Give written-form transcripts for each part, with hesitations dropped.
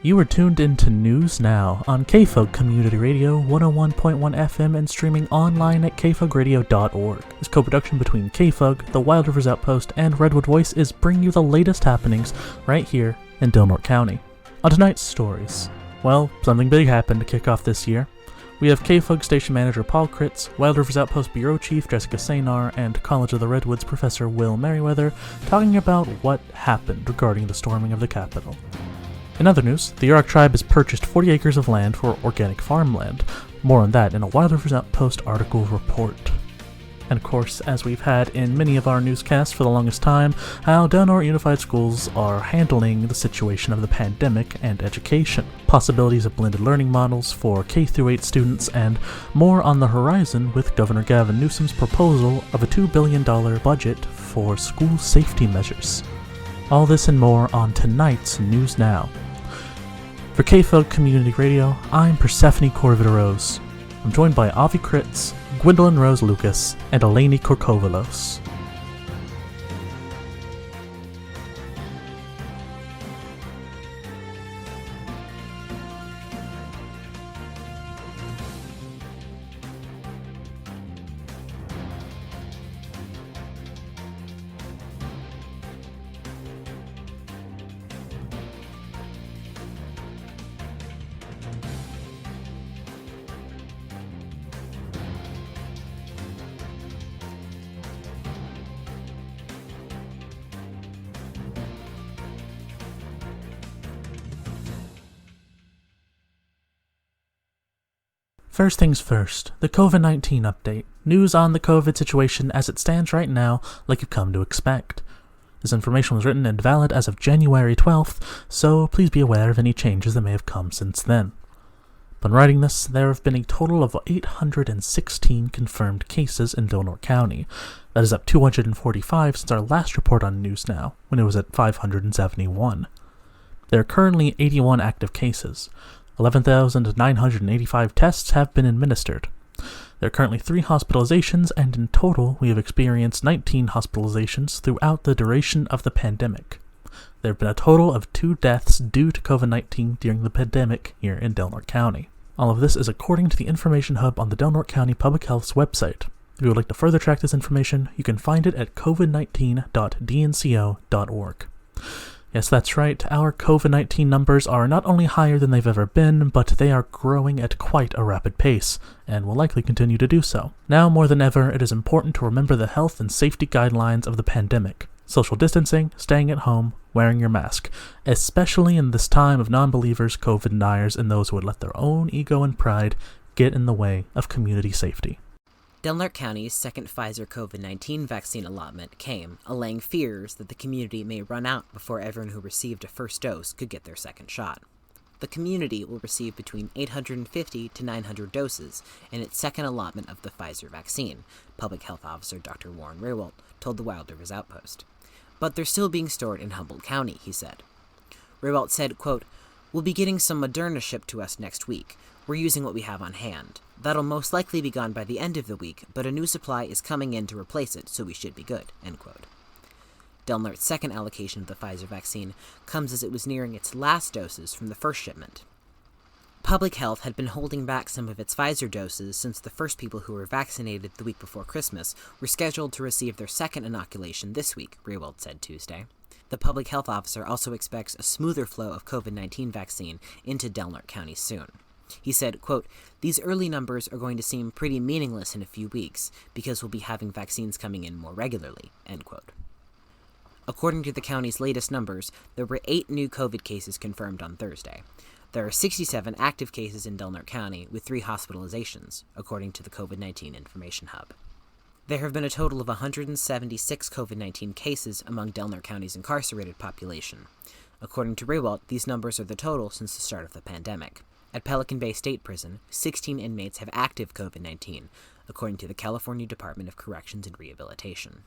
You are tuned into News Now on KFUG Community Radio 101.1 FM and streaming online at kfugradio.org. This co-production between KFUG, the Wild Rivers Outpost, and Redwood Voice is bringing you the latest happenings right here in Delnor County. On tonight's stories, well, something big happened to kick off this year. We have KFUG Station Manager Paul Critz, Wild Rivers Outpost Bureau Chief Jessica Saynar, and College of the Redwoods Professor Will Merriweather talking about what happened regarding the storming of the Capitol. In other news, the Yurok tribe has purchased 40 acres of land for organic farmland. More on that in a Wild Rivers Outpost article report. And of course, as we've had in many of our newscasts for the longest time, how Delnor Unified Schools are handling the situation of the pandemic and education, possibilities of blended learning models for K-8 students, and more on the horizon with Governor Gavin Newsom's proposal of a $2 billion budget for school safety measures. All this and more on tonight's News Now. For KFUG Community Radio, I'm Persephone Rose. I'm joined by Avi Critz, Gwendolyn Rose Lucas, and Eleni Corcovelos. First things first, the COVID-19 update. News on the COVID situation as it stands right now, like you've come to expect. This information was written and valid as of January 12th, so please be aware of any changes that may have come since then. Upon writing this, there have been a total of 816 confirmed cases in Delnor County. That is up 245 since our last report on News Now, when it was at 571. There are currently 81 active cases. 11,985 tests have been administered. There are currently 3 hospitalizations, and in total, we have experienced 19 hospitalizations throughout the duration of the pandemic. There have been a total of 2 deaths due to COVID-19 during the pandemic here in Delnor County. All of this is according to the Information Hub on the Delnor County Public Health's website. If you would like to further track this information, you can find it at covid19.dnco.org. Yes, that's right, our COVID-19 numbers are not only higher than they've ever been, but they are growing at quite a rapid pace, and will likely continue to do so. Now more than ever, it is important to remember the health and safety guidelines of the pandemic. Social distancing, staying at home, wearing your mask, especially in this time of non-believers, COVID deniers, and those who would let their own ego and pride get in the way of community safety. Delnor County's second Pfizer COVID-19 vaccine allotment came, allaying fears that the community may run out before everyone who received a first dose could get their second shot. The community will receive between 850 to 900 doses in its second allotment of the Pfizer vaccine, Public Health Officer Dr. Warren Rehwoldt told the Wild Rivers Outpost. But they're still being stored in Humboldt County, he said. Rehwoldt said, quote, "We'll be getting some Moderna shipped to us next week. We're using what we have on hand. That'll most likely be gone by the end of the week, but a new supply is coming in to replace it, so we should be good," end quote. Delnor's second allocation of the Pfizer vaccine comes as it was nearing its last doses from the first shipment. Public Health had been holding back some of its Pfizer doses since the first people who were vaccinated the week before Christmas were scheduled to receive their second inoculation this week, Rehwoldt said Tuesday. The public health officer also expects a smoother flow of COVID-19 vaccine into Delnor County soon. He said, quote, "These early numbers are going to seem pretty meaningless in a few weeks because we'll be having vaccines coming in more regularly," end quote. According to the county's latest numbers, there were 8 new COVID cases confirmed on Thursday. There are 67 active cases in Delnor County with 3 hospitalizations, according to the COVID-19 Information Hub. There have been a total of 176 COVID-19 cases among Delnor County's incarcerated population. According to Rehwoldt, these numbers are the total since the start of the pandemic. At Pelican Bay State Prison, 16 inmates have active COVID-19, according to the California Department of Corrections and Rehabilitation.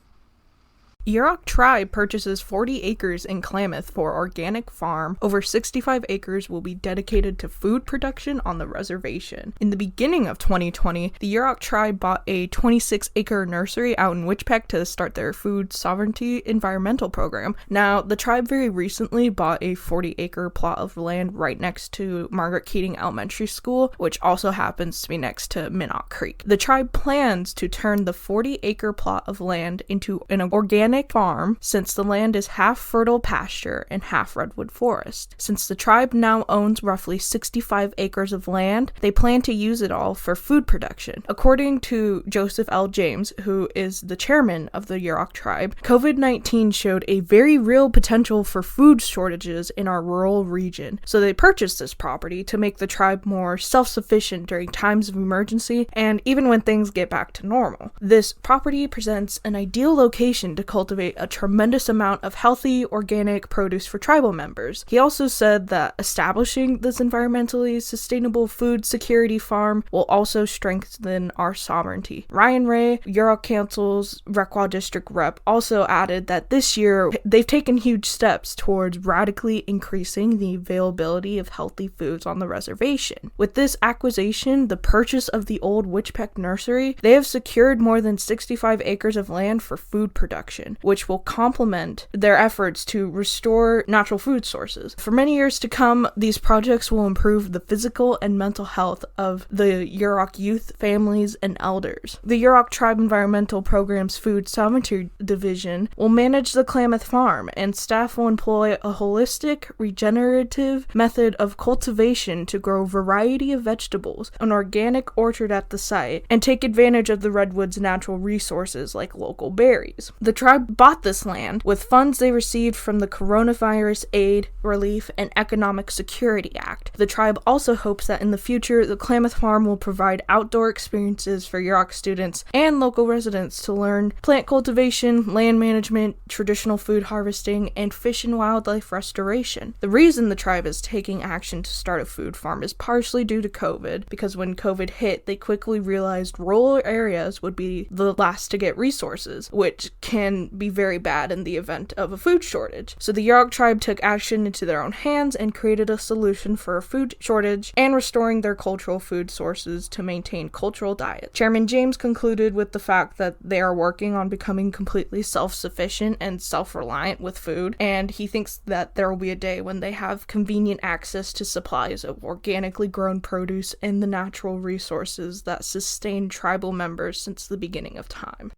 Yurok tribe purchases 40 acres in Klamath for organic farm. Over 65 acres will be dedicated to food production on the reservation. In the beginning of 2020, the Yurok tribe bought a 26-acre nursery out in Wichpeck to start their food sovereignty environmental program. Now, the tribe very recently bought a 40-acre plot of land right next to Margaret Keating Elementary School, which also happens to be next to Minot Creek. The tribe plans to turn the 40-acre plot of land into an organic farm, since the land is half fertile pasture and half redwood forest. Since the tribe now owns roughly 65 acres of land, they plan to use it all for food production. According to Joseph L. James, who is the chairman of the Yurok tribe, COVID-19 showed a very real potential for food shortages in our rural region, so they purchased this property to make the tribe more self-sufficient during times of emergency and even when things get back to normal. This property presents an ideal location to cultivate a tremendous amount of healthy, organic produce for tribal members. He also said that establishing this environmentally sustainable food security farm will also strengthen our sovereignty. Ryan Ray, Yurok Council's Requa District Rep, also added that this year they've taken huge steps towards radically increasing the availability of healthy foods on the reservation. With this acquisition, the purchase of the old Wichpeck nursery, they have secured more than 65 acres of land for food production, which will complement their efforts to restore natural food sources. For many years to come, these projects will improve the physical and mental health of the Yurok youth, families, and elders. The Yurok Tribe Environmental Program's Food Sovereignty Division will manage the Klamath Farm, and staff will employ a holistic, regenerative method of cultivation to grow a variety of vegetables, an organic orchard at the site, and take advantage of the redwood's natural resources like local berries. The tribe bought this land with funds they received from the Coronavirus Aid, Relief, and Economic Security Act. The tribe also hopes that in the future, the Klamath Farm will provide outdoor experiences for Yurok students and local residents to learn plant cultivation, land management, traditional food harvesting, and fish and wildlife restoration. The reason the tribe is taking action to start a food farm is partially due to COVID, because when COVID hit, they quickly realized rural areas would be the last to get resources, which can be very bad in the event of a food shortage. So the Yurok tribe took action into their own hands and created a solution for a food shortage and restoring their cultural food sources to maintain cultural diet. Chairman James concluded with the fact that they are working on becoming completely self-sufficient and self-reliant with food, and he thinks that there will be a day when they have convenient access to supplies of organically grown produce and the natural resources that sustain tribal members since the beginning of time.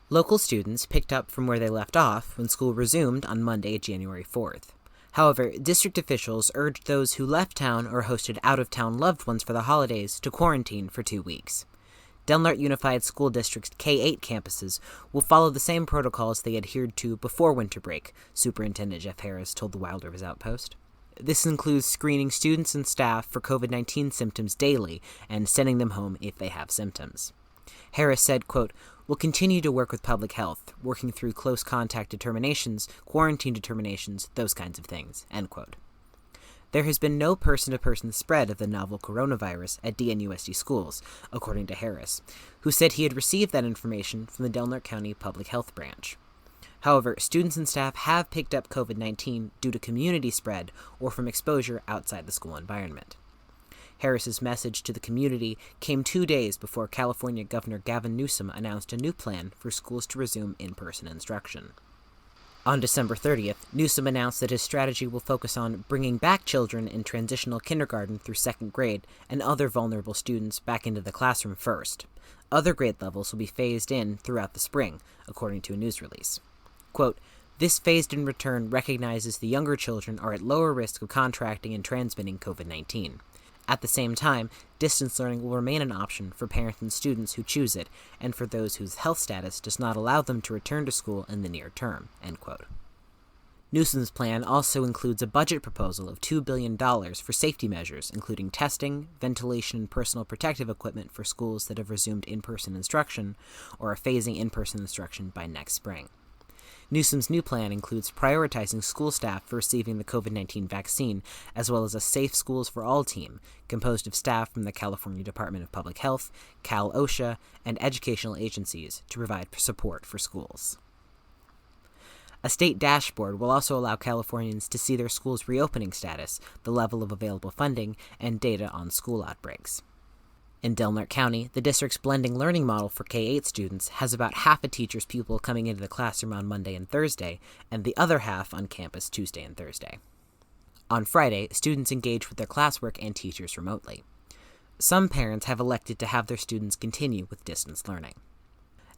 Local students picked up from where they left off when school resumed on Monday, January 4th. However, district officials urged those who left town or hosted out-of-town loved ones for the holidays to quarantine for 2 weeks. Delnart Unified School District's K-8 campuses will follow the same protocols they adhered to before winter break, Superintendent Jeff Harris told the Wild Rivers Outpost. This includes screening students and staff for COVID-19 symptoms daily and sending them home if they have symptoms. Harris said, quote, "We'll continue to work with public health, working through close contact determinations, quarantine determinations, those kinds of things," end quote. There has been no person-to-person spread of the novel coronavirus at DNUSD schools, according to Harris, who said he had received that information from the Delnart County Public Health Branch. However, students and staff have picked up COVID-19 due to community spread or from exposure outside the school environment. Harris's message to the community came 2 days before California Governor Gavin Newsom announced a new plan for schools to resume in-person instruction. On December 30th, Newsom announced that his strategy will focus on bringing back children in transitional kindergarten through 2nd grade and other vulnerable students back into the classroom first. Other grade levels will be phased in throughout the spring, according to a news release. Quote, "This phased-in return recognizes the younger children are at lower risk of contracting and transmitting COVID-19. At the same time, distance learning will remain an option for parents and students who choose it, and for those whose health status does not allow them to return to school in the near term," end quote. Newsom's plan also includes a budget proposal of $2 billion for safety measures, including testing, ventilation, and personal protective equipment for schools that have resumed in-person instruction, or are phasing in-person instruction by next spring. Newsom's new plan includes prioritizing school staff for receiving the COVID-19 vaccine, as well as a Safe Schools for All team, composed of staff from the California Department of Public Health, Cal OSHA, and educational agencies to provide support for schools. A state dashboard will also allow Californians to see their school's reopening status, the level of available funding, and data on school outbreaks. In Del Norte County, the district's blending learning model for K-8 students has about half a teacher's pupil coming into the classroom on Monday and Thursday, and the other half on campus Tuesday and Thursday. On Friday, students engage with their classwork and teachers remotely. Some parents have elected to have their students continue with distance learning.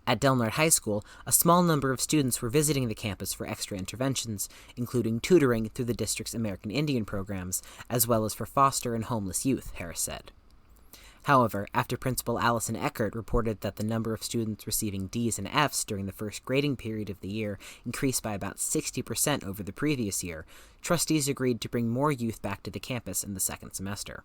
At Del Norte High School, a small number of students were visiting the campus for extra interventions, including tutoring through the district's American Indian programs, as well as for foster and homeless youth, Harris said. However, after Principal Allison Eckert reported that the number of students receiving Ds and Fs during the first grading period of the year increased by about 60% over the previous year, trustees agreed to bring more youth back to the campus in the second semester.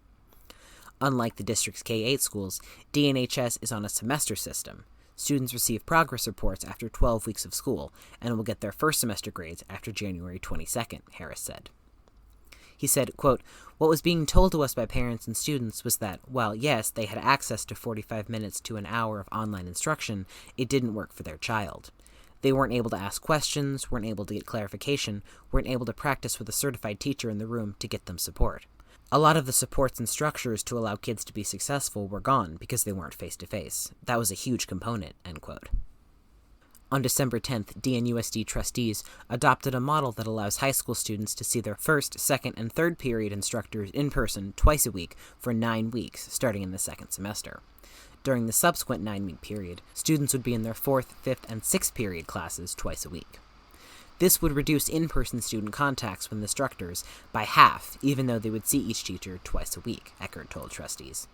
Unlike the district's K-8 schools, DNHS is on a semester system. Students receive progress reports after 12 weeks of school, and will get their first semester grades after January 22nd, Harris said. He said, quote, "What was being told to us by parents and students was that, while yes, they had access to 45 minutes to an hour of online instruction, it didn't work for their child. They weren't able to ask questions, weren't able to get clarification, weren't able to practice with a certified teacher in the room to get them support. A lot of the supports and structures to allow kids to be successful were gone because they weren't face-to-face. That was a huge component," end quote. On December 10th, DNUSD trustees adopted a model that allows high school students to see their first, second, and third period instructors in person twice a week for 9 weeks, starting in the second semester. During the subsequent 9-week period, students would be in their fourth, fifth, and sixth period classes twice a week. This would reduce in-person student contacts with instructors by half, even though they would see each teacher twice a week, Eckert told trustees.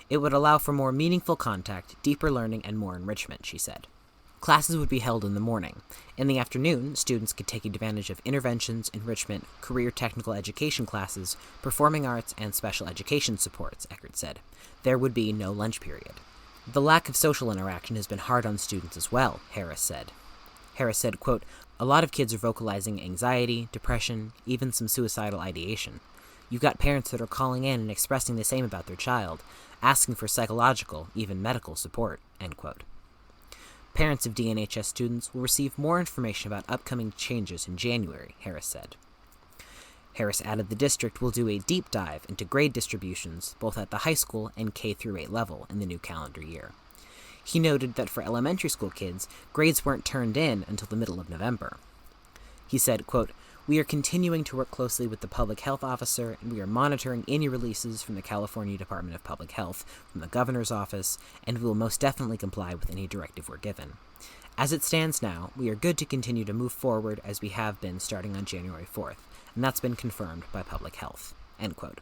It would allow for more meaningful contact, deeper learning, and more enrichment, she said. Classes would be held in the morning. In the afternoon, students could take advantage of interventions, enrichment, career technical education classes, performing arts, and special education supports, Eckert said. There would be no lunch period. The lack of social interaction has been hard on students as well, Harris said. Harris said, quote, "A lot of kids are vocalizing anxiety, depression, even some suicidal ideation. You've got parents that are calling in and expressing the same about their child, asking for psychological, even medical support," end quote. Parents of DNHS students will receive more information about upcoming changes in January, Harris said. Harris added the district will do a deep dive into grade distributions, both at the high school and K-8 level in the new calendar year. He noted that for elementary school kids, grades weren't turned in until the middle of November. He said, quote, "We are continuing to work closely with the public health officer, and we are monitoring any releases from the California Department of Public Health, from the governor's office, and we will most definitely comply with any directive we're given. As it stands now, we are good to continue to move forward as we have been starting on January 4th, and that's been confirmed by public health," end quote.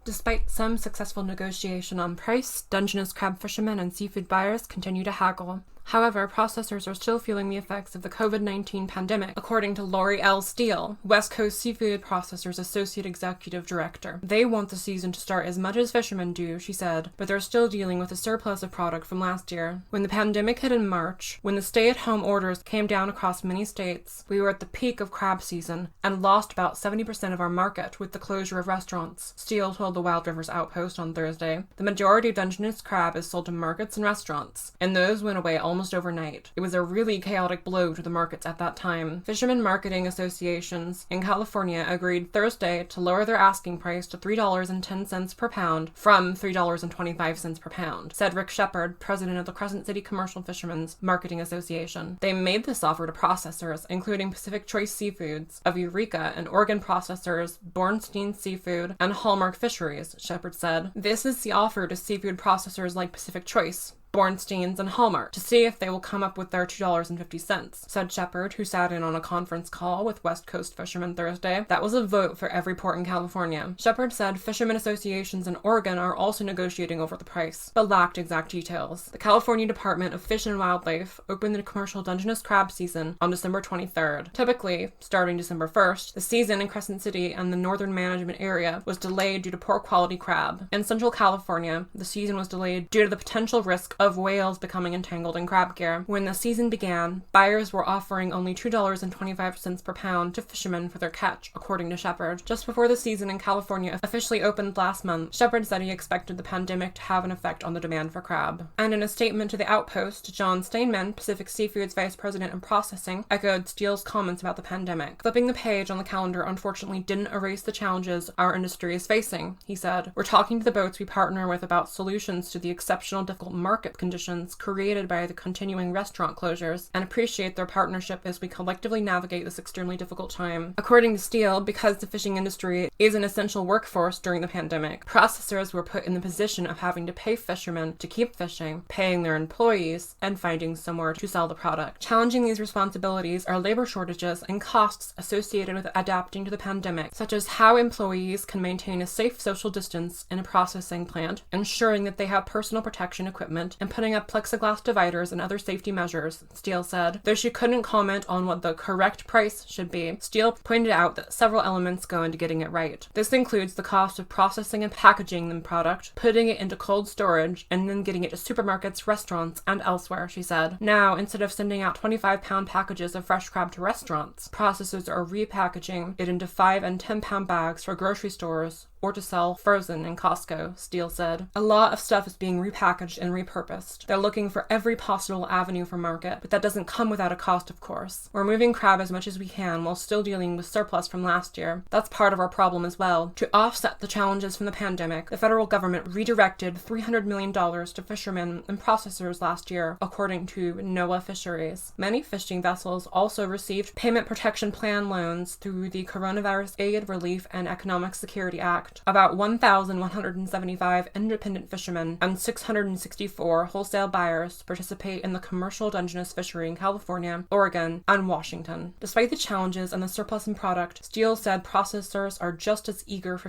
Despite some successful negotiation on price, Dungeness crab fishermen and seafood buyers continue to haggle. However, processors are still feeling the effects of the COVID-19 pandemic, according to Lori L. Steele, West Coast Seafood Processors Associate Executive Director. They want the season to start as much as fishermen do, she said, but they're still dealing with a surplus of product from last year. When the pandemic hit in March, when the stay-at-home orders came down across many states, we were at the peak of crab season and lost about 70% of our market with the closure of restaurants, Steele told the Wild Rivers Outpost on Thursday. The majority of Dungeness crab is sold to markets and restaurants, and those went away almost overnight. It was a really chaotic blow to the markets at that time. Fishermen marketing associations in California agreed Thursday to lower their asking price to $3.10 per pound from $3.25 per pound, said Rick Shepard, president of the Crescent City Commercial Fishermen's Marketing Association. They made this offer to processors, including Pacific Choice Seafoods of Eureka and Oregon processors Bornstein Seafood and Hallmark Fisheries, Shepard said. This is the offer to seafood processors like Pacific Choice, Bornstein's, and Hallmark to see if they will come up with their $2.50, said Shepard, who sat in on a conference call with West Coast fishermen Thursday. That was a vote for every port in California. Shepard said fishermen associations in Oregon are also negotiating over the price, but lacked exact details. The California Department of Fish and Wildlife opened the commercial Dungeness crab season on December 23rd. Typically, starting December 1st, the season in Crescent City and the northern management area was delayed due to poor quality crab. In Central California, the season was delayed due to the potential risk of whales becoming entangled in crab gear. When the season began, buyers were offering only $2.25 per pound to fishermen for their catch, according to Shepard. Just before the season in California officially opened last month, Shepard said he expected the pandemic to have an effect on the demand for crab. And in a statement to the Outpost, John Steinman, Pacific Seafood's vice president of processing, echoed Steele's comments about the pandemic. Flipping the page on the calendar unfortunately didn't erase the challenges our industry is facing, he said. We're talking to the boats we partner with about solutions to the exceptional difficult market conditions created by the continuing restaurant closures and appreciate their partnership as we collectively navigate this extremely difficult time. According to Steele, because the fishing industry is an essential workforce during the pandemic, processors were put in the position of having to pay fishermen to keep fishing, paying their employees, and finding somewhere to sell the product. Challenging these responsibilities are labor shortages and costs associated with adapting to the pandemic, such as how employees can maintain a safe social distance in a processing plant, ensuring that they have personal protection equipment, and putting up plexiglass dividers and other safety measures, Steele said. Though she couldn't comment on what the correct price should be, Steele pointed out that several elements go into getting it right. This includes the cost of processing and packaging the product, putting it into cold storage, and then getting it to supermarkets, restaurants, and elsewhere, she said. Now, instead of sending out 25-pound packages of fresh crab to restaurants, processors are repackaging it into 5 and 10-pound bags for grocery stores or to sell frozen in Costco, Steele said. A lot of stuff is being repackaged and repurposed. They're looking for every possible avenue for market, but that doesn't come without a cost, of course. We're moving crab as much as we can while still dealing with surplus from last year. That's part of our problem as well. To offset the challenges from the pandemic, the federal government redirected $300 million to fishermen and processors last year, according to NOAA Fisheries. Many fishing vessels also received Payment Protection Plan loans through the Coronavirus Aid, Relief, and Economic Security Act. About 1,175 independent fishermen and 664 wholesale buyers participate in the commercial Dungeness fishery in California, Oregon, and Washington. Despite the challenges and the surplus in product, Steele said processors are just as eager as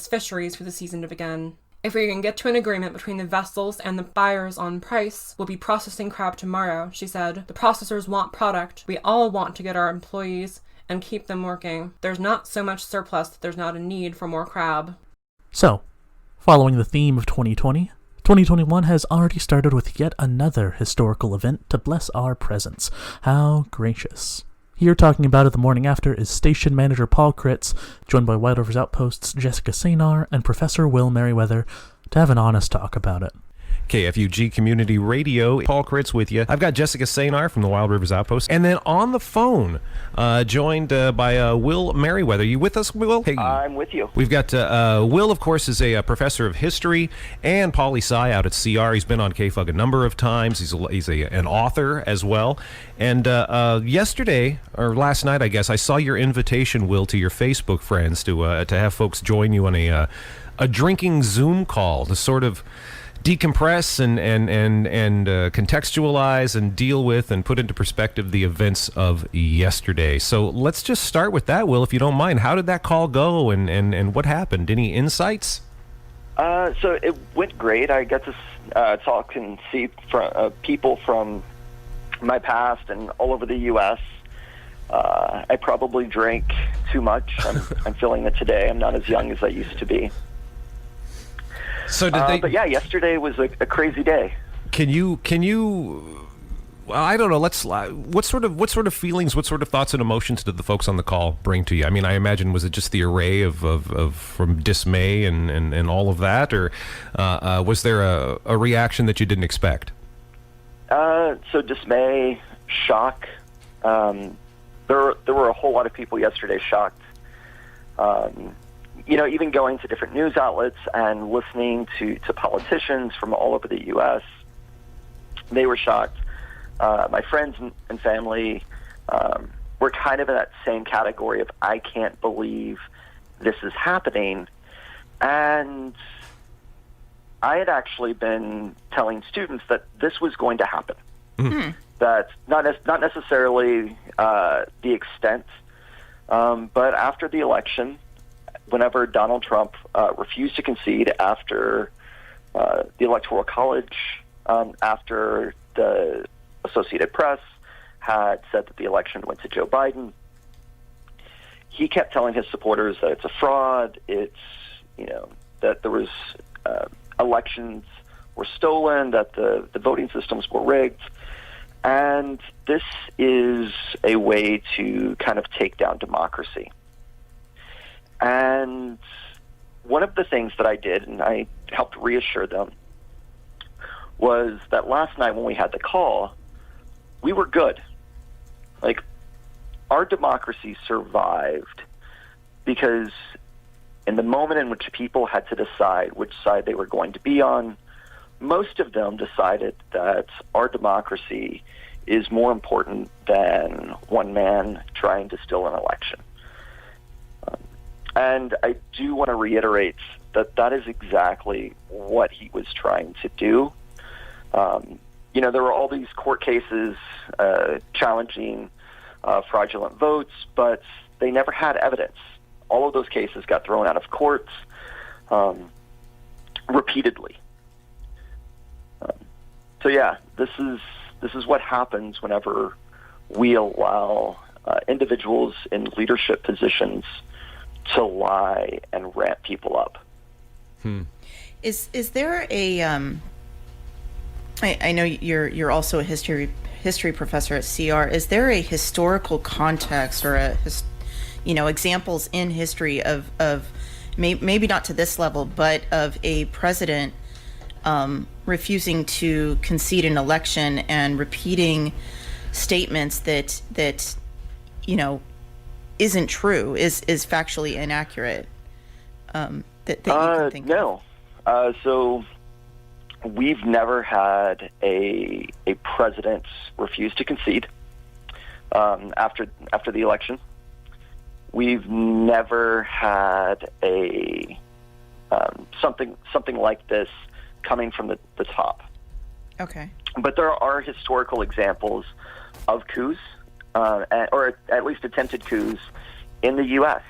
fisheries for the season to begin. If we can get to an agreement between the vessels and the buyers on price, we'll be processing crab tomorrow, she said. The processors want product. We all want to get our employees and keep them working. There's not so much surplus that there's not a need for more crab. So, following the theme of 2020, 2021 has already started with yet another historical event to bless our presence. How gracious. Here talking about it the morning after is Station Manager Paul Critz, joined by Wild Rivers Outpost's Jessica Sanar and Professor Will Merriweather to have an honest talk about it. KFUG Community Radio, Paul Critz with you. I've got Jessica Sanar from the Wild Rivers Outpost, and then on the phone, joined by Will Merriweather. You with us, Will? Hey. I'm with you. We've got Will, of course, is a professor of history and poli-sci out at CR. He's been on KFUG a number of times. He's an author as well. And yesterday, or last night, I guess, I saw your invitation, Will, to your Facebook friends to have folks join you on a drinking Zoom call to sort of decompress and contextualize and deal with and put into perspective the events of yesterday. So let's just start with that, Will, if you don't mind. How did that call go and what happened? Any insights? So it went great. I got to talk and see people from my past and all over the U.S. I probably drank too much. I'm feeling it today. I'm not as young as I used to be. So did they? But yeah, yesterday was a crazy day. Can you? Well, I don't know. What sort of feelings, what sort of thoughts and emotions did the folks on the call bring to you? I mean, I imagine, was it just the array of from dismay and all of that, or was there a reaction that you didn't expect? So dismay, shock. There were a whole lot of people yesterday shocked. Even going to different news outlets and listening to politicians from all over the U.S., they were shocked. My friends and family were kind of in that same category of, I can't believe this is happening. And I had actually been telling students that this was going to happen. Mm-hmm. That not necessarily the extent, but after the election, whenever Donald Trump refused to concede after the Electoral College, after the Associated Press had said that the election went to Joe Biden, he kept telling his supporters that it's a fraud, that there was elections were stolen, that the voting systems were rigged. And this is a way to kind of take down democracy. And one of the things that I did, and I helped reassure them, was that last night when we had the call, we were good. Like, our democracy survived because in the moment in which people had to decide which side they were going to be on, most of them decided that our democracy is more important than one man trying to steal an election. And I do want to reiterate that that is exactly what he was trying to do. There were all these court cases challenging fraudulent votes, but they never had evidence. All of those cases got thrown out of courts repeatedly. This is what happens whenever we allow individuals in leadership positions to lie and ramp people up. Is there a I know you're also a history professor at CR. Is there a historical context or examples in history of maybe not to this level, but of a president refusing to concede an election and repeating statements that isn't true, is factually inaccurate? That you can think no. So we've never had a president refuse to concede after the election. We've never had a something like this coming from the top. Okay. But there are historical examples of coups, or at least attempted coups, in the U.S.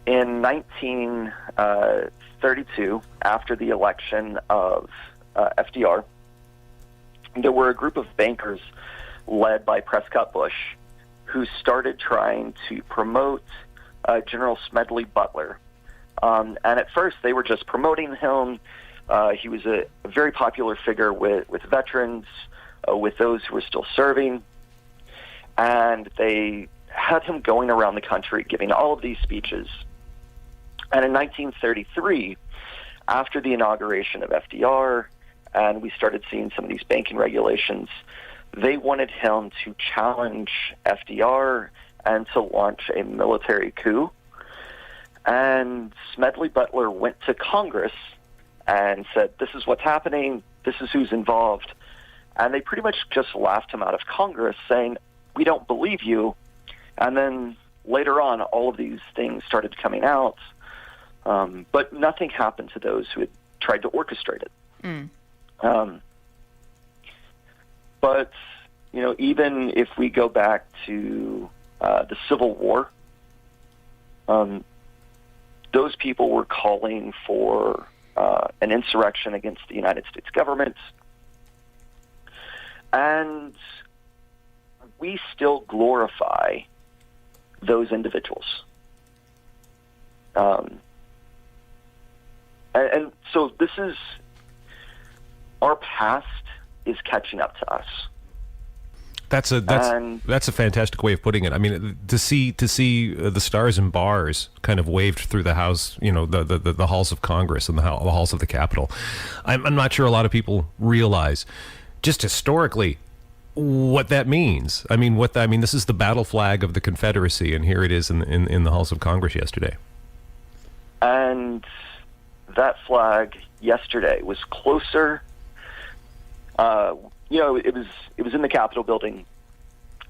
In 1932, after the election of FDR, there were a group of bankers led by Prescott Bush who started trying to promote General Smedley Butler. And at first, they were just promoting him. He was a very popular figure with veterans, with those who were still serving. And they had him going around the country giving all of these speeches. And in 1933, after the inauguration of FDR, and we started seeing some of these banking regulations, they wanted him to challenge FDR and to launch a military coup. And Smedley Butler went to Congress and said, this is what's happening, this is who's involved. And they pretty much just laughed him out of Congress, saying, we don't believe you. And then later on, all of these things started coming out, but nothing happened to those who had tried to orchestrate it. But, even if we go back to the Civil War, those people were calling for an insurrection against the United States government. And we still glorify those individuals. And so this is, our past is catching up to us. That's a fantastic way of putting it. I mean, to see the stars and bars kind of waved through the house, the halls of Congress and the halls of the Capitol. I'm not sure a lot of people realize, just historically, what that means. I mean, this is the battle flag of the Confederacy, and here it is in the halls of Congress yesterday. And that flag yesterday was closer. It was in the Capitol building.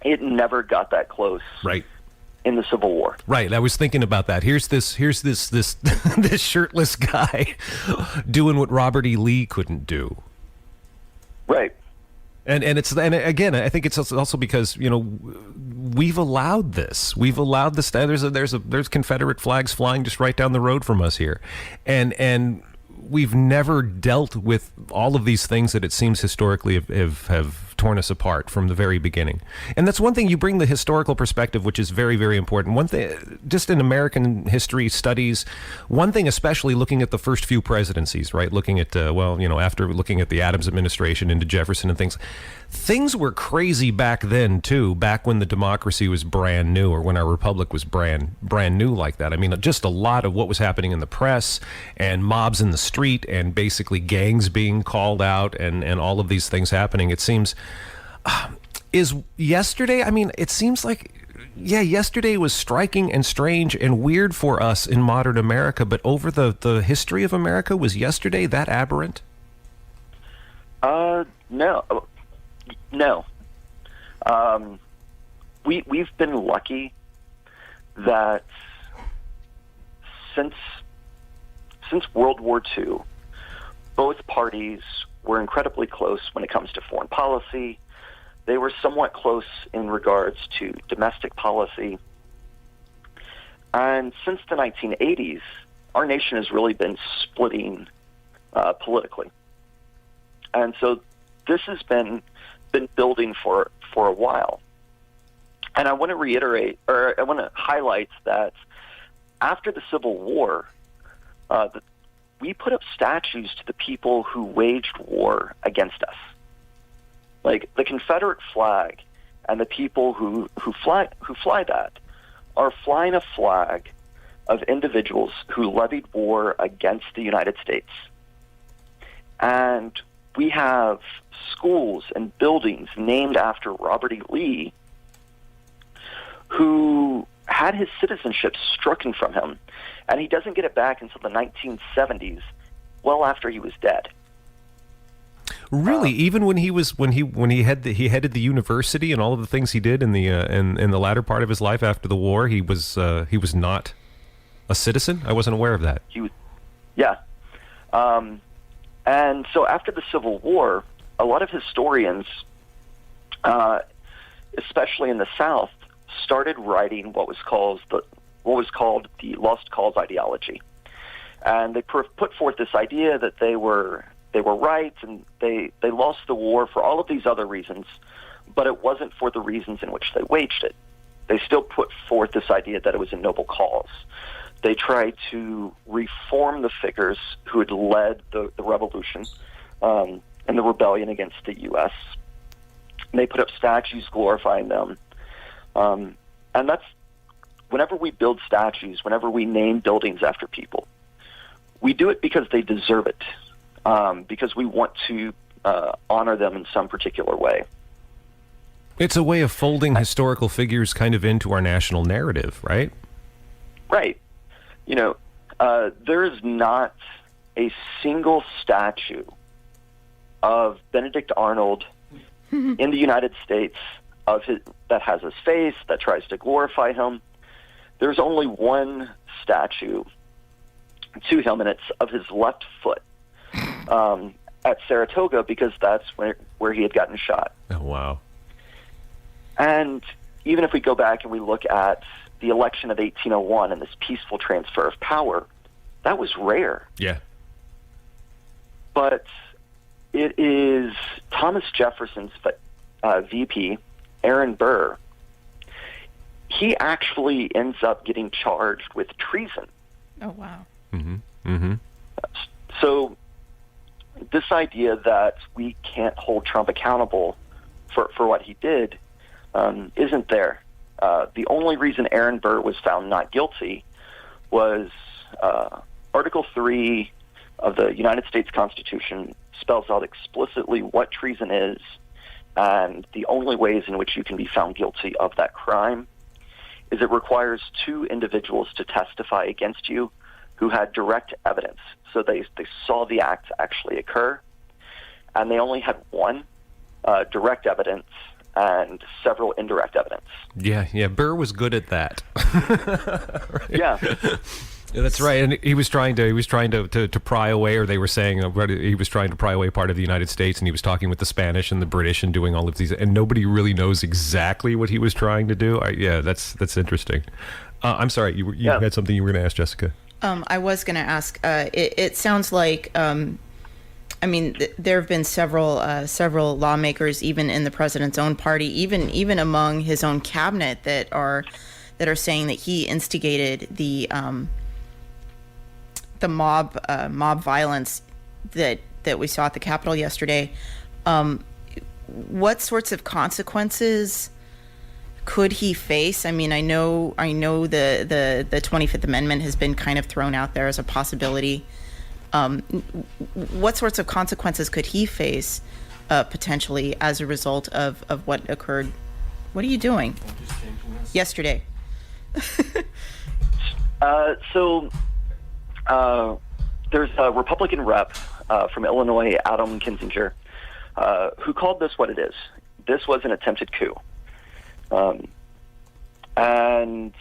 It never got that close. Right. In the Civil War. Right. I was thinking about that. Here's this this shirtless guy doing what Robert E. Lee couldn't do. Right. And again, I think it's also because we've allowed this. We've allowed this. There's Confederate flags flying just right down the road from us here, and we've never dealt with all of these things that it seems historically have torn us apart from the very beginning. And that's one thing, you bring the historical perspective, which is very, very important. One thing, just in American history studies, one thing especially looking at the first few presidencies, right? Looking at, after looking at the Adams administration into Jefferson and things were crazy back then, too, back when the democracy was brand new, or when our republic was brand new like that. I mean, just a lot of what was happening in the press and mobs in the street and basically gangs being called out and all of these things happening. It seems, is yesterday, I mean, it seems like, yesterday was striking and strange and weird for us in modern America, but over the history of America, was yesterday that aberrant? No. We've been lucky that since World War II, both parties were incredibly close when it comes to foreign policy. They were somewhat close in regards to domestic policy. And since the 1980s, our nation has really been splitting politically. And so this has been building for a while. And I want to reiterate, or I want to highlight that after the Civil War, we put up statues to the people who waged war against us. Like the Confederate flag and the people who fly that are flying a flag of individuals who levied war against the United States. And we have schools and buildings named after Robert E. Lee, who had his citizenship stricken from him, and he doesn't get it back until the 1970s, well after he was dead. Really, even when he headed the university and all of the things he did in the latter part of his life after the war, he was not a citizen? I wasn't aware of that. Yeah. And so after the Civil War, a lot of historians, especially in the South, started writing what was called the lost cause ideology, and they put forth this idea that they were right and they lost the war for all of these other reasons, but it wasn't for the reasons in which they waged it. They still put forth this idea that it was a noble cause. They tried to reform the figures who had led the revolution and the rebellion against the U.S. And they put up statues glorifying them. And that's, whenever we build statues, whenever we name buildings after people, we do it because they deserve it, because we want to honor them in some particular way. It's a way of folding historical figures kind of into our national narrative, right? Right. There is not a single statue of Benedict Arnold in the United States that has his face, that tries to glorify him. There's only one statue to him, and it's of his left foot at Saratoga, because that's where he had gotten shot. Oh, wow. And even if we go back and we look at the election of 1801 and this peaceful transfer of power, that was rare. Yeah. But it is Thomas Jefferson's VP, Aaron Burr. He actually ends up getting charged with treason. Oh, wow. Mm-hmm. Mm-hmm. So this idea that we can't hold Trump accountable for what he did isn't there. The only reason Aaron Burr was found not guilty was Article 3 of the United States Constitution spells out explicitly what treason is and the only ways in which you can be found guilty of that crime is it requires two individuals to testify against you who had direct evidence. So they saw the act actually occur, and they only had one direct evidence and several indirect evidence. Yeah, Burr was good at that. Right. Yeah. Yeah, that's right, and he was trying to pry away, or they were saying he was trying to pry away part of the United States, and he was talking with the Spanish and the British and doing all of these, and nobody really knows exactly what he was trying to do. That's interesting. I'm sorry, you had something you were going to ask, Jessica. I was going to ask. It sounds like I mean, there have been several lawmakers, even in the president's own party, even among his own cabinet, that are saying that he instigated the mob violence that we saw at the Capitol yesterday. What sorts of consequences could he face? I mean, I know the 25th Amendment has been kind of thrown out there as a possibility. What sorts of consequences could he face potentially as a result of what occurred? What are you doing? Yesterday. So there's a Republican rep from Illinois, Adam Kinzinger, who called this what it is. This was an attempted coup. And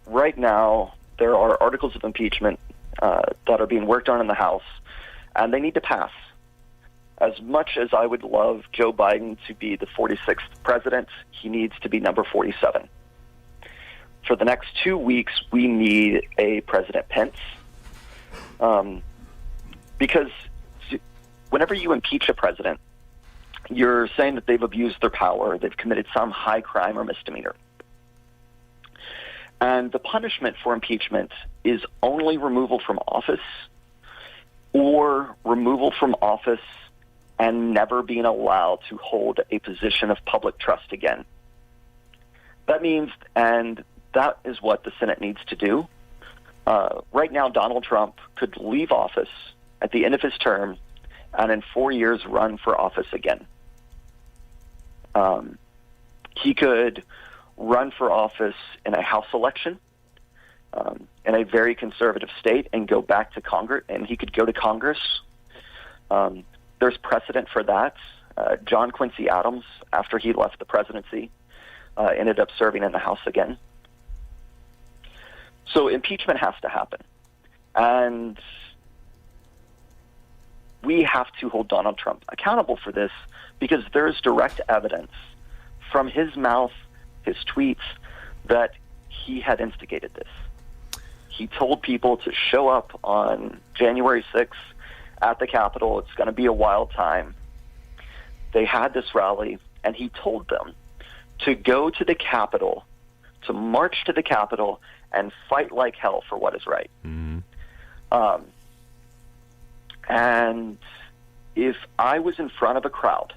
right now, there are articles of impeachment that are being worked on in the House, and they need to pass. As much as I would love Joe Biden to be the 46th president, he needs to be number 47. For the next 2 weeks, we need a President Pence, because whenever you impeach a president, you're saying that they've abused their power, they've committed some high crime or misdemeanor. And the punishment for impeachment is only removal from office or removal from office and never being allowed to hold a position of public trust again. That means, and that is what the Senate needs to do. Right now, Donald Trump could leave office at the end of his term and in 4 years run for office again. He could run for office in a House election in a very conservative state and go back to Congress, and he could go to Congress. There's precedent for that. John Quincy Adams, after he left the presidency, ended up serving in the House again. So impeachment has to happen. And we have to hold Donald Trump accountable for this, because there's direct evidence from his mouth, his tweets, that he had instigated this. He told people to show up on January 6th at the Capitol. It's going to be a wild time. They had this rally, and he told them to go to the Capitol, to march to the Capitol, and fight like hell for what is right. Mm-hmm. And if I was in front of a crowd,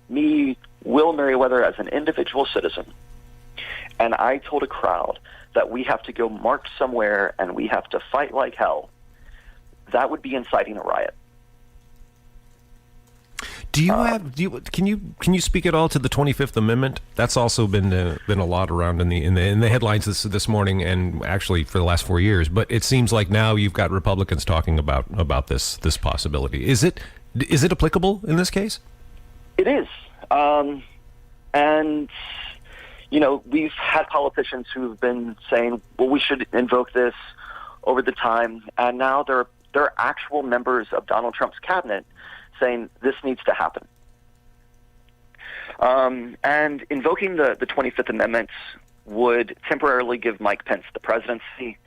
me, Will Merriweather, as an individual citizen, and I told a crowd that we have to go march somewhere and we have to fight like hell, that would be inciting a riot. Can you speak at all to the 25th Amendment? That's also been a lot around in the headlines this morning, and actually for the last 4 years. But it seems like now you've got Republicans talking about this possibility. Is it applicable in this case? It is, and we've had politicians who've been saying, well, we should invoke this over the time, and now there are actual members of Donald Trump's cabinet saying this needs to happen. And invoking the 25th Amendment would temporarily give Mike Pence the presidency.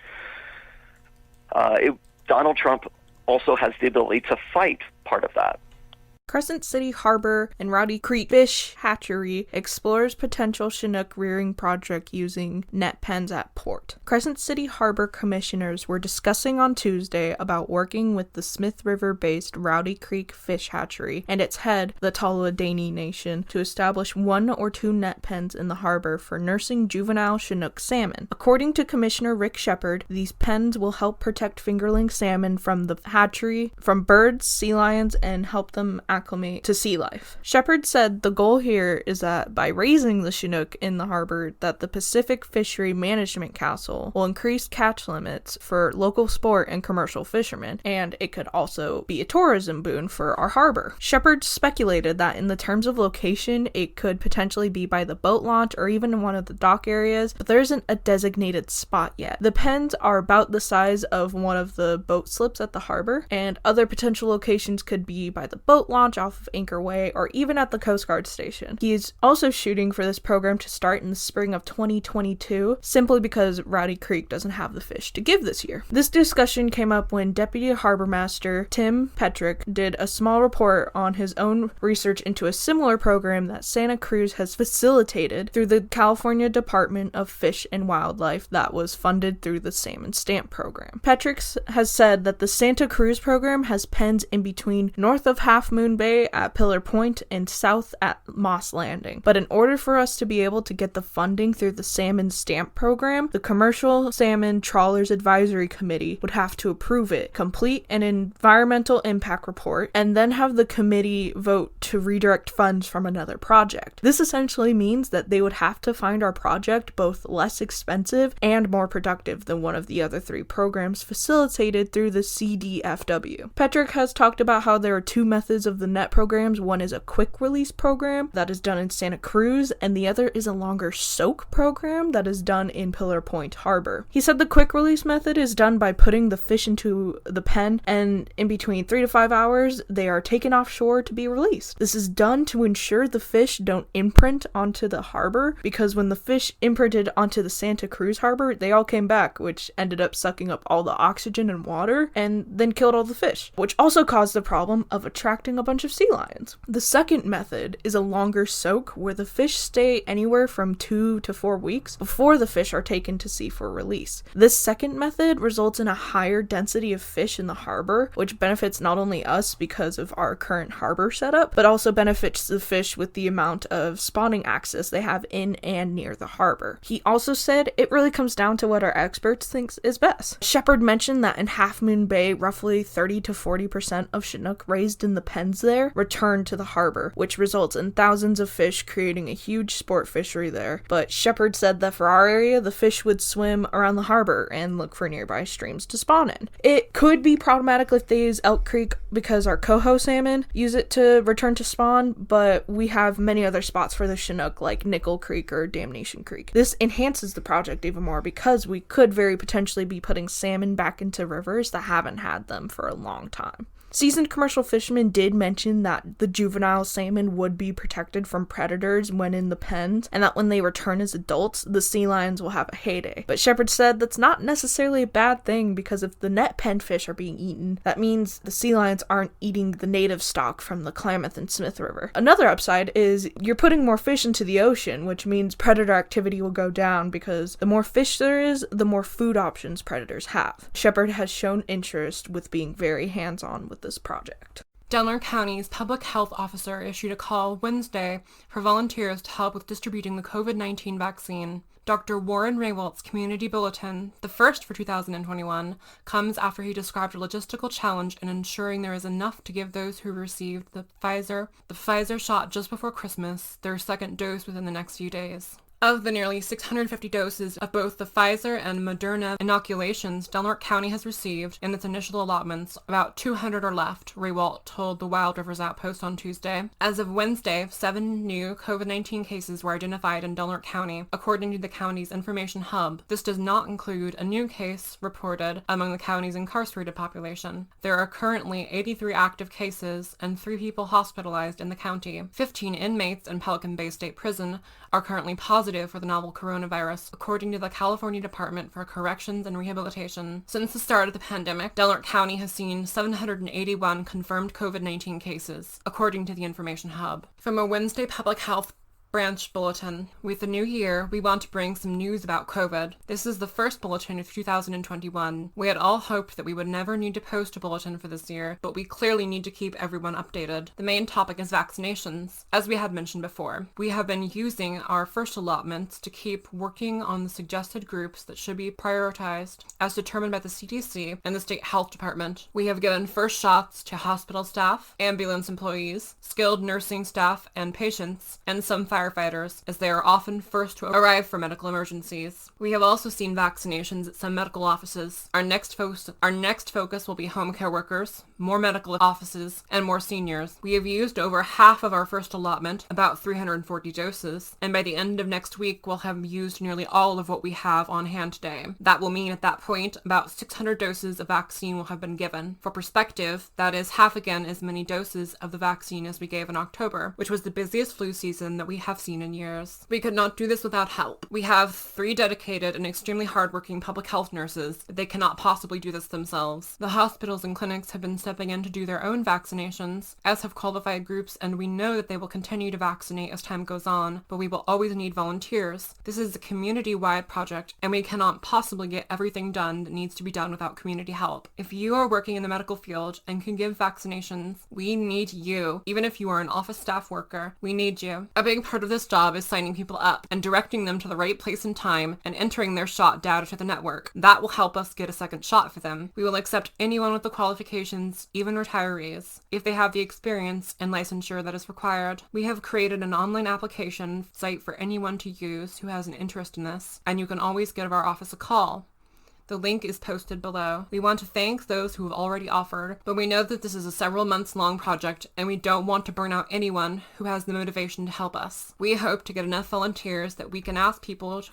Donald Trump also has the ability to fight part of that. Crescent City Harbor and Rowdy Creek Fish Hatchery explores potential Chinook rearing project using net pens at port. Crescent City Harbor commissioners were discussing on Tuesday about working with the Smith River-based Rowdy Creek Fish Hatchery and its head, the Toluidani Nation, to establish 1 or 2 net pens in the harbor for nursing juvenile Chinook salmon. According to Commissioner Rick Shepard, these pens will help protect fingerling salmon from the hatchery, from birds, sea lions, and help them acclimate to sea life. Shepard said the goal here is that by raising the Chinook in the harbor, that the Pacific Fishery Management Council will increase catch limits for local sport and commercial fishermen, and it could also be a tourism boon for our harbor. Shepard speculated that in the terms of location, it could potentially be by the boat launch or even in one of the dock areas, but there isn't a designated spot yet. The pens are about the size of one of the boat slips at the harbor, and other potential locations could be by the boat launch launch off of Anchor Way or even at the Coast Guard station. He is also shooting for this program to start in the spring of 2022, simply because Rowdy Creek doesn't have the fish to give this year. This discussion came up when Deputy Harbor Master Tim Petrick did a small report on his own research into a similar program that Santa Cruz has facilitated through the California Department of Fish and Wildlife that was funded through the Salmon Stamp program. Petrick has said that the Santa Cruz program has pens in between north of Half Moon Bay at Pillar Point and south at Moss Landing. But in order for us to be able to get the funding through the Salmon Stamp program, the Commercial Salmon Trawlers Advisory Committee would have to approve it, complete an environmental impact report, and then have the committee vote to redirect funds from another project. This essentially means that they would have to find our project both less expensive and more productive than one of the other three programs facilitated through the CDFW. Petrick has talked about how there are two methods of the net programs. One is a quick release program that is done in Santa Cruz, and the other is a longer soak program that is done in Pillar Point Harbor. He said the quick release method is done by putting the fish into the pen, and in between 3 to 5 hours, they are taken offshore to be released. This is done to ensure the fish don't imprint onto the harbor, because when the fish imprinted onto the Santa Cruz harbor, they all came back, which ended up sucking up all the oxygen and water, and then killed all the fish, which also caused the problem of attracting a bunch of sea lions. The second method is a longer soak, where the fish stay anywhere from 2 to 4 weeks before the fish are taken to sea for release. This second method results in a higher density of fish in the harbor, which benefits not only us because of our current harbor setup, but also benefits the fish with the amount of spawning access they have in and near the harbor. He also said it really comes down to what our experts think is best. Shepard mentioned that in Half Moon Bay, roughly 30 to 40% of Chinook raised in the pens there return to the harbor, which results in thousands of fish, creating a huge sport fishery there. But Shepard said that for our area, the fish would swim around the harbor and look for nearby streams to spawn in. It could be problematic if they use Elk Creek because our coho salmon use it to return to spawn, but we have many other spots for the Chinook like Nickel Creek or Damnation Creek. This enhances the project even more because we could very potentially be putting salmon back into rivers that haven't had them for a long time. Seasoned commercial fishermen did mention that the juvenile salmon would be protected from predators when in the pens, and that when they return as adults, the sea lions will have a heyday. But Shepard said that's not necessarily a bad thing, because if the net pen fish are being eaten, that means the sea lions aren't eating the native stock from the Klamath and Smith River. Another upside is you're putting more fish into the ocean, which means predator activity will go down, because the more fish there is, the more food options predators have. Shepard has shown interest with being very hands-on with this project. Delaware County's public health officer issued a call Wednesday for volunteers to help with distributing the COVID-19 vaccine. Dr. Warren Raywalt's community bulletin, the first for 2021, comes after he described a logistical challenge in ensuring there is enough to give those who received the Pfizer shot just before Christmas their second dose within the next few days. Of the nearly 650 doses of both the Pfizer and Moderna inoculations Delaware County has received in its initial allotments, about 200 are left, Raywalt told the Wild Rivers Outpost on Tuesday. As of Wednesday, 7 new COVID-19 cases were identified in Delaware County, according to the county's information hub. This does not include a new case reported among the county's incarcerated population. There are currently 83 active cases and 3 people hospitalized in the county. 15 inmates in Pelican Bay State Prison are currently positive for the novel coronavirus, according to the California Department for Corrections and Rehabilitation. Since the start of the pandemic, Delaware County has seen 781 confirmed COVID-19 cases, according to the information hub. From a Wednesday public health branch bulletin. With the new year, we want to bring some news about COVID. This is the first bulletin of 2021. We had all hoped that we would never need to post a bulletin for this year, but we clearly need to keep everyone updated. The main topic is vaccinations. As we had mentioned before, we have been using our first allotments to keep working on the suggested groups that should be prioritized as determined by the CDC and the State Health Department. We have given first shots to hospital staff, ambulance employees, skilled nursing staff and patients, and some fire firefighters, as they are often first to arrive for medical emergencies. We have also seen vaccinations at some medical offices. Our next focus will be home care workers, more medical offices, and more seniors. We have used over half of our first allotment, about 340 doses, and by the end of next week we'll have used nearly all of what we have on hand today. That will mean at that point about 600 doses of vaccine will have been given. For perspective, that is half again as many doses of the vaccine as we gave in October, which was the busiest flu season that we have seen in years. We could not do this without help. We have 3 dedicated and extremely hardworking public health nurses. They cannot possibly do this themselves. The hospitals and clinics have been stepping in to do their own vaccinations, as have qualified groups, and we know that they will continue to vaccinate as time goes on, but we will always need volunteers. This is a community-wide project, and we cannot possibly get everything done that needs to be done without community help. If you are working in the medical field and can give vaccinations, we need you. Even if you are an office staff worker, we need you. A big part of this job is signing people up and directing them to the right place and time and entering their shot data to the network. That will help us get a second shot for them. We will accept anyone with the qualifications, even retirees, if they have the experience and licensure that is required. We have created an online application site for anyone to use who has an interest in this, and you can always give our office a call. The link is posted below. We want to thank those who have already offered, but we know that this is a several months long project and we don't want to burn out anyone who has the motivation to help us. We hope to get enough volunteers that we can ask people to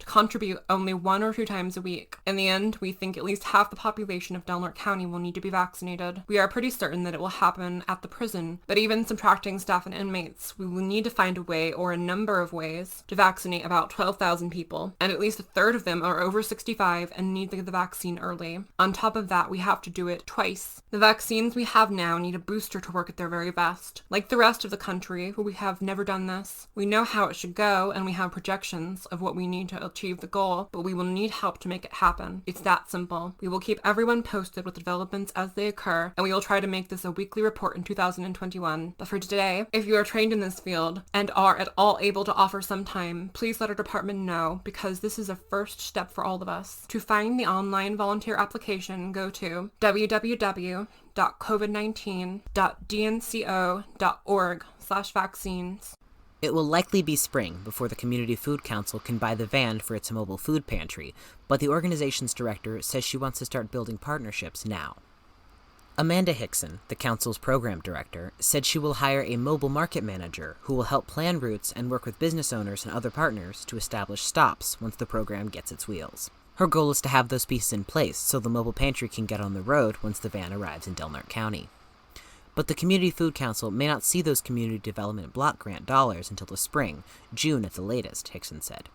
contribute only 1 or 2 times a week. In the end, we think at least half the population of Delnor County will need to be vaccinated. We are pretty certain that it will happen at the prison, but even subtracting staff and inmates, we will need to find a way or a number of ways to vaccinate about 12,000 people, and at least a third of them are over 65 and need the vaccine early. On top of that, we have to do it twice. The vaccines we have now need a booster to work at their very best. Like the rest of the country, where we have never done this, we know how it should go and we have projections of what we need to achieve the goal, but we will need help to make it happen. It's that simple. We will keep everyone posted with developments as they occur, and we will try to make this a weekly report in 2021. But for today, if you are trained in this field and are at all able to offer some time, please let our department know, because this is a first step for all of us. To find the online volunteer application, go to www.covid19.dnco.org/vaccines. It will likely be spring before the Community Food Council can buy the van for its mobile food pantry, but the organization's director says she wants to start building partnerships now. Amanda Hickson, the council's program director, said she will hire a mobile market manager who will help plan routes and work with business owners and other partners to establish stops once the program gets its wheels. Her goal is to have those pieces in place so the mobile pantry can get on the road once the van arrives in Delnor County. But the Community Food Council may not see those community development block grant dollars until the spring, June at the latest, Hickson said.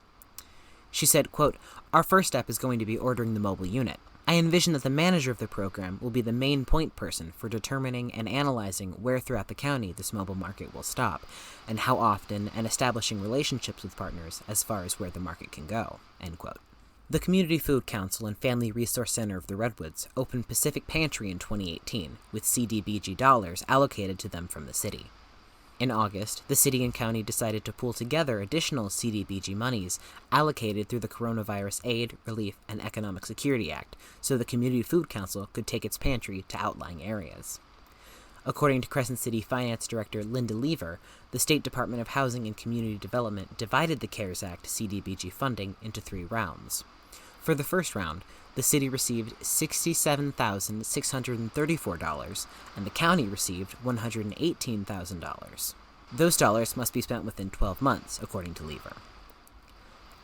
She said, quote, "Our first step is going to be ordering the mobile unit. I envision that the manager of the program will be the main point person for determining and analyzing where throughout the county this mobile market will stop, and how often, and establishing relationships with partners as far as where the market can go," end quote. The Community Food Council and Family Resource Center of the Redwoods opened Pacific Pantry in 2018, with CDBG dollars allocated to them from the city. In August, the city and county decided to pool together additional CDBG monies allocated through the Coronavirus Aid, Relief, and Economic Security Act, so the Community Food Council could take its pantry to outlying areas. According to Crescent City Finance Director Linda Lever, the State Department of Housing and Community Development divided the CARES Act CDBG funding into 3 rounds. For the first round, the city received $67,634, and the county received $118,000. Those dollars must be spent within 12 months, according to Lever.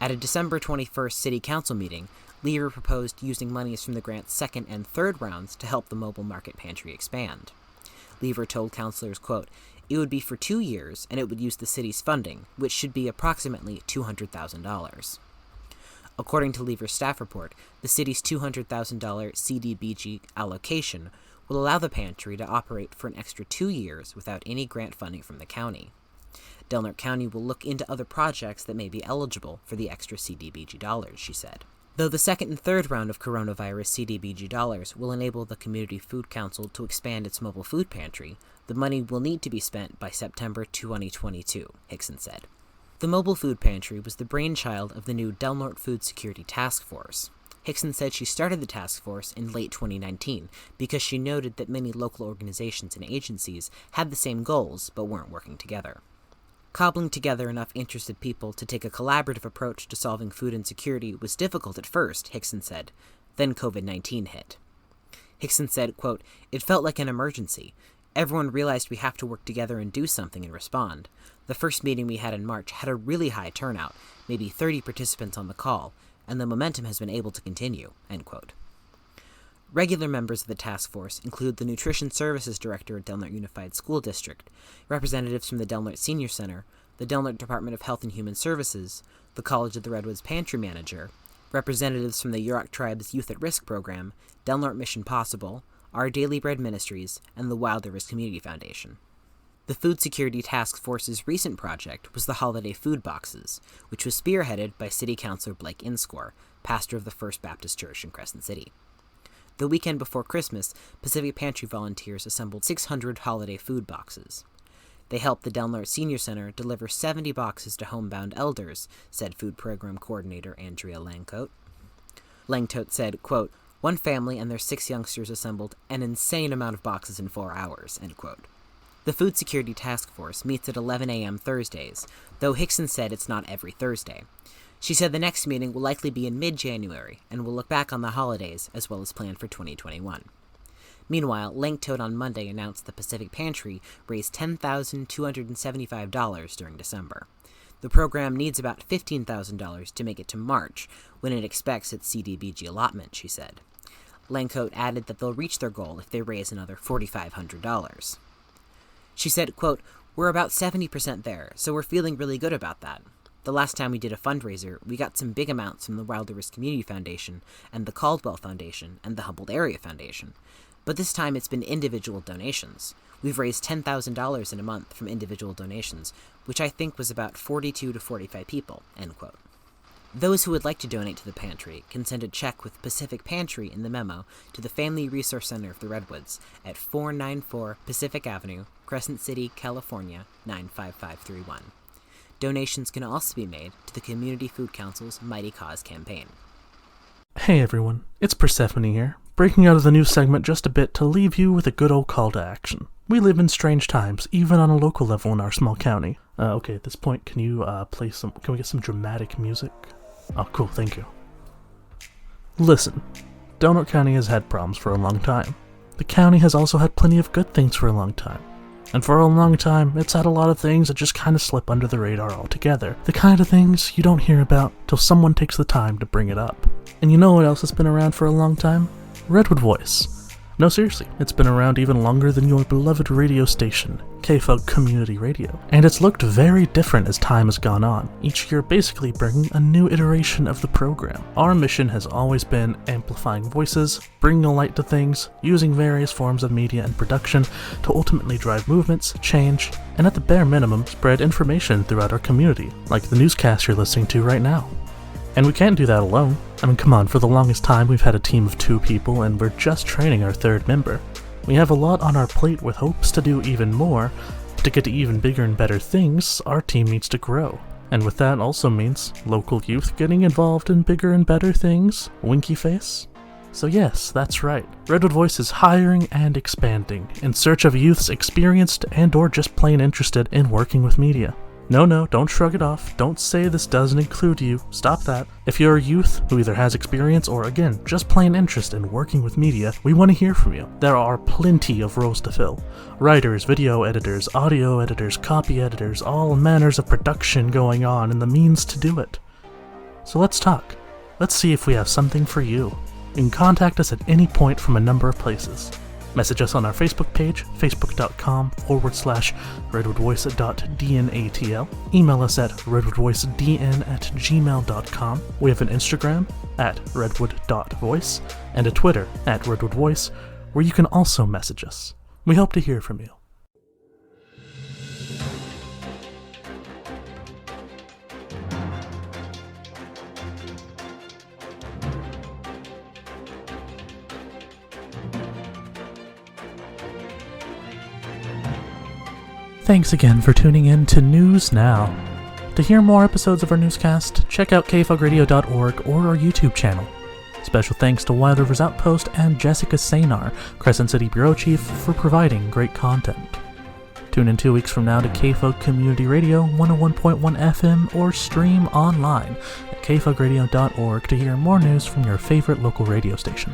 At a December 21st City Council meeting, Lever proposed using monies from the grant's second and third rounds to help the mobile market pantry expand. Lever told councilors, quote, "It would be for 2 years, and it would use the city's funding, which should be approximately $200,000. According to Lever's staff report, the city's $200,000 CDBG allocation will allow the pantry to operate for an extra 2 years without any grant funding from the county. Delnor County will look into other projects that may be eligible for the extra CDBG dollars, she said. Though the second and third round of coronavirus CDBG dollars will enable the Community Food Council to expand its mobile food pantry, the money will need to be spent by September 2022, Hickson said. The mobile food pantry was the brainchild of the new Delnor Food Security Task Force. Hickson said she started the task force in late 2019 because she noted that many local organizations and agencies had the same goals but weren't working together. Cobbling together enough interested people to take a collaborative approach to solving food insecurity was difficult at first, Hickson said. Then COVID-19 hit. Hickson said, quote, "It felt like an emergency. Everyone realized we have to work together and do something and respond. The first meeting we had in March had a really high turnout, maybe 30 participants on the call, and the momentum has been able to continue," end quote. Regular members of the task force include the Nutrition Services Director at Del Norte Unified School District, representatives from the Del Norte Senior Center, the Del Norte Department of Health and Human Services, the College of the Redwoods Pantry Manager, representatives from the Yurok Tribe's Youth at Risk program, Del Norte Mission Possible, Our Daily Bread Ministries, and the Wild Rivers Community Foundation. The Food Security Task Force's recent project was the Holiday Food Boxes, which was spearheaded by City Councilor Blake Inscore, pastor of the First Baptist Church in Crescent City. The weekend before Christmas, Pacific Pantry volunteers assembled 600 holiday food boxes. They helped the Del Norte Senior Center deliver 70 boxes to homebound elders, said Food Program Coordinator Andrea Langcote. Langcote said, quote, "One family and their 6 youngsters assembled an insane amount of boxes in 4 hours," end quote. The Food Security Task Force meets at 11 a.m. Thursdays, though Hickson said it's not every Thursday. She said the next meeting will likely be in mid-January and will look back on the holidays as well as plan for 2021. Meanwhile, Langcote on Monday announced the Pacific Pantry raised $10,275 during December. The program needs about $15,000 to make it to March, when it expects its CDBG allotment, she said. Langcote added that they'll reach their goal if they raise another $4,500. She said, quote, "We're about 70% there, so we're feeling really good about that. The last time we did a fundraiser, we got some big amounts from the Wild Rivers Community Foundation and the Caldwell Foundation and the Humboldt Area Foundation. But this time it's been individual donations. We've raised $10,000 in a month from individual donations, which I think was about 42 to 45 people," end quote. Those who would like to donate to the pantry can send a check with Pacific Pantry in the memo to the Family Resource Center of the Redwoods at 494 Pacific Avenue, Crescent City, California, 95531. Donations can also be made to the Community Food Council's Mighty Cause campaign. Hey everyone, it's Persephone here, breaking out of the news segment just a bit to leave you with a good old call to action. We live in strange times, even on a local level in our small county. Okay, at this point, can we get some dramatic music? Oh, cool, thank you. Listen, Del Norte County has had problems for a long time. The county has also had plenty of good things for a long time. And for a long time, it's had a lot of things that just kind of slip under the radar altogether. The kind of things you don't hear about till someone takes the time to bring it up. And you know what else has been around for a long time? Redwood Voice. No, seriously, it's been around even longer than your beloved radio station, KFUG Community Radio. And it's looked very different as time has gone on, each year basically bringing a new iteration of the program. Our mission has always been amplifying voices, bringing a light to things, using various forms of media and production to ultimately drive movements, change, and at the bare minimum, spread information throughout our community, like the newscast you're listening to right now. And we can't do that alone. I mean, come on, for the longest time we've had a team of 2 people and we're just training our 3rd member. We have a lot on our plate with hopes to do even more, but to get to even bigger and better things, our team needs to grow. And with that also means local youth getting involved in bigger and better things, winky face. So yes, that's right, Redwood Voice is hiring and expanding, in search of youths experienced and or just plain interested in working with media. No, don't shrug it off. Don't say this doesn't include you. Stop that. If you're a youth who either has experience or, again, just plain interest in working with media, we want to hear from you. There are plenty of roles to fill. Writers, video editors, audio editors, copy editors, all manners of production going on and the means to do it. So let's talk. Let's see if we have something for you. You can contact us at any point from a number of places. Message us on our Facebook page, facebook.com/redwoodvoice.dnatl. Email us at redwoodvoicedn@gmail.com. We have an Instagram at redwood.voice and a Twitter at redwoodvoice, where you can also message us. We hope to hear from you. Thanks again for tuning in to News Now. To hear more episodes of our newscast, check out kfugradio.org or our YouTube channel. Special thanks to Wild Rivers Outpost and Jessica Sanar, Crescent City Bureau Chief, for providing great content. Tune in 2 weeks from now to KFUG Community Radio 101.1 FM or stream online at kfugradio.org to hear more news from your favorite local radio station.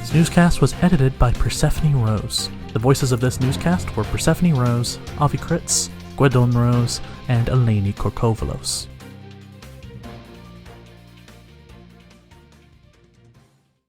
This newscast was edited by Persephone Rose. The voices of this newscast were Persephone Rose, Critz, Gwendolyn Rose, and Eleni Corcovelos.